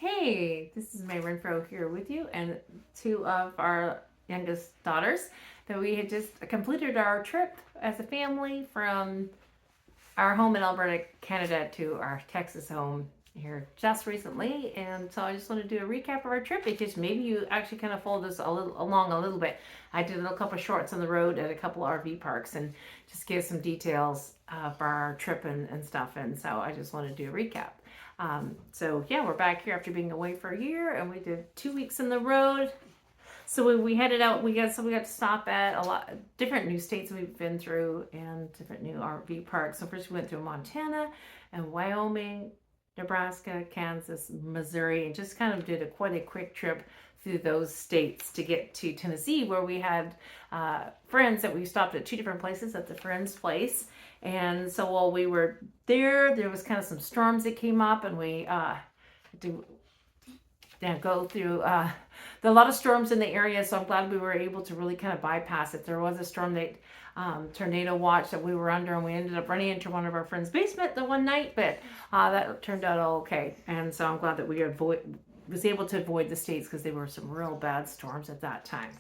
Hey, this is Mae Renfroe here with you and two of our youngest daughters that we had just completed our trip as a family from our home in Alberta, Canada to our Texas home here just recently. And so I just want to do a recap of our trip because maybe you actually kind of followed us along a little bit. I did a couple of shorts on the road at a couple of RV parks and just give some details for our trip and stuff. And so I just want to do a recap. So yeah, we're back here after being away for a year, and we did 2 weeks in the road. So we headed out. We got to stop at a lot different new states we've been through and different new RV parks. So first we went through Montana and Wyoming, Nebraska, Kansas, Missouri, and just kind of did quite a quick trip through those states to get to Tennessee, where we had friends that we stopped at two different places at the friend's place. And so while we were there was kind of some storms that came up, and we go through a lot of storms in the area. So I'm glad we were able to really kind of bypass it. There was a storm that tornado watch that we were under, and we ended up running into one of our friends' basement the one night, but that turned out all okay. And so I'm glad that we was able to avoid the states because they were some real bad storms at that time.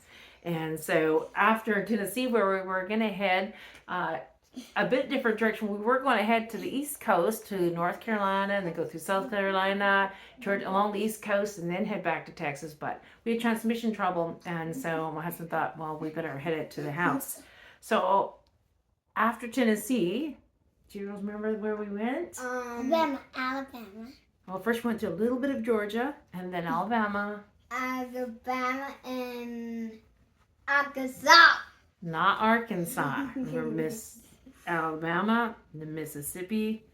And so after Tennessee, where we were going to head a bit different direction, we were going to head to the East Coast, to North Carolina, and then go through South Carolina, along the East Coast, and then head back to Texas. But we had transmission trouble, and so my husband thought, well, we better head it to the house. So after Tennessee, do you remember where we went? Alabama. Well, first we went to a little bit of Georgia, and then Alabama. Alabama and Arkansas. Not Arkansas. We're Miss Alabama, the Mississippi,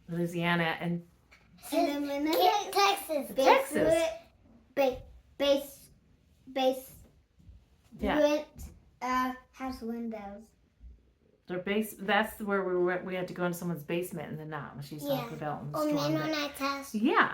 Louisiana, and Texas. Texas. House windows. That's where we went. We had to go into someone's basement in the night when she's talking about the storm. Mennonite's house. Yeah,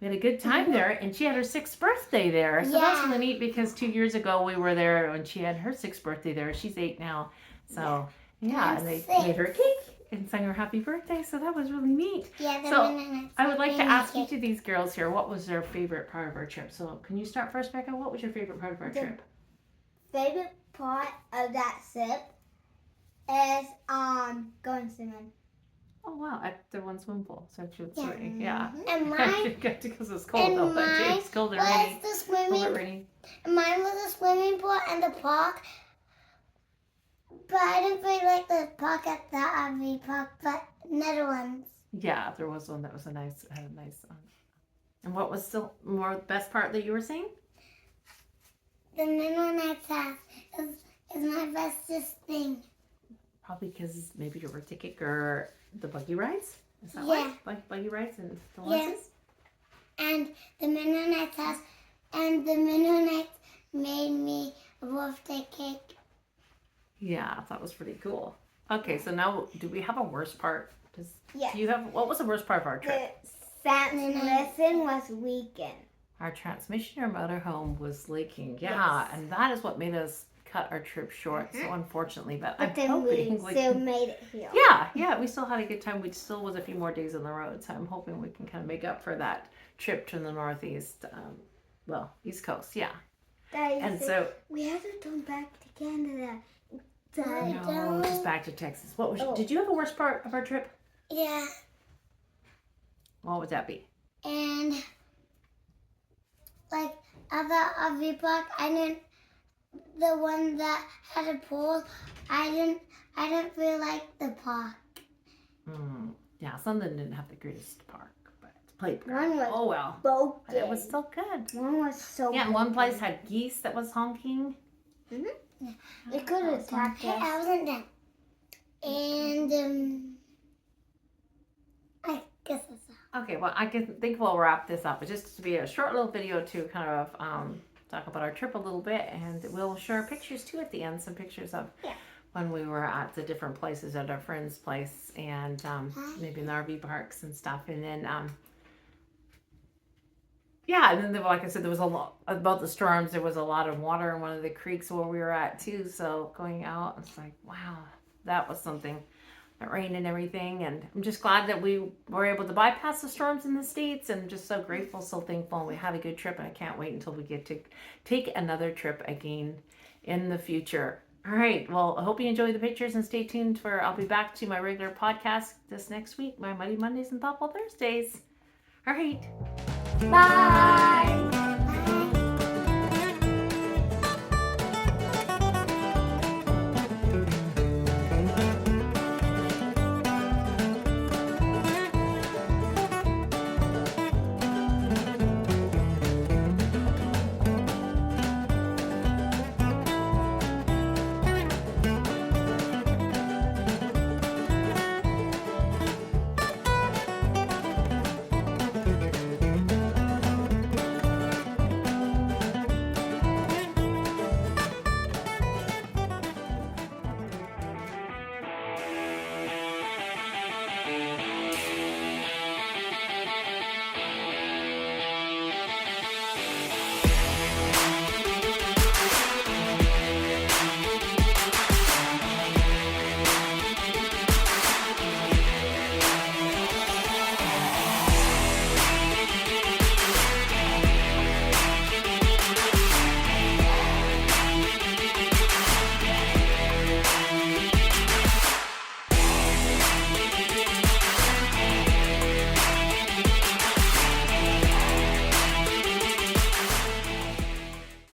we had a good time there, and she had her 6th birthday there. So that's really neat because 2 years ago we were there when she had her 6th birthday there. She's 8 now. So and they made her cake and sang her happy birthday. So that was really neat. Yeah, so I would like to ask each of these girls here, what was their favorite part of our trip? So can you start first, Becca? What was your favorite part of our trip? Favorite part of that trip is going swimming. Oh wow, at the one swimming pool. So yeah. And mine because it's cold though, but it's cold and rainy. The swimming. Mine was a swimming pool and the park. But I didn't really like the park at the RV park, but another ones. Yeah, there was one that was had a nice. And what was still more the best part that you were saying? The Mennonite's house is my bestest thing. Probably because maybe you were ticket or the buggy rides. Is that right? Buggy rides and the horses. Yeah. And the Mennonite's house, and the Mennonites made me a birthday cake. Yeah, that was pretty cool. Okay, so now do we have a worst part? Yes. Do you have what was the worst part of our trip? The transmission was weakened. Our transmission or motorhome was leaking. Yeah, and that is what made us cut our trip short. So unfortunately, but I'm hoping we still made it here. Yeah, we still had a good time. We still was a few more days on the road, so I'm hoping we can kind of make up for that trip to the Northeast, East Coast. Yeah. And so we have to turn back to Canada. No, just back to Texas. What was? Did you have a worst part of our trip? Yeah. What would that be? And like at the RV park, the one that had a pool, I didn't really like the park. Yeah, some of them didn't have the greatest park, but playground. One was oh well, broken. But it was still good. One was so and one place had geese that was honking. Yeah. It could have attacked us. I wasn't done. And I guess that's all. Okay, well, I think we'll wrap this up. It's just to be a short little video to kind of talk about our trip a little bit, and we'll share pictures too at the end, some pictures of when we were at the different places at our friend's place, and maybe in the RV parks and stuff, and then and then like I said, there was a lot about the storms. There was a lot of water in one of the creeks where we were at too. So going out, it's like, wow, that was something. the rain and everything. And I'm just glad that we were able to bypass the storms in the States, and I'm just so grateful, so thankful. And we had a good trip, and I can't wait until we get to take another trip again in the future. All right. Well, I hope you enjoy the pictures, and stay tuned for I'll be back to my regular podcast this next week, my Muddy Mondays and Thoughtful Thursdays. All right. Bye.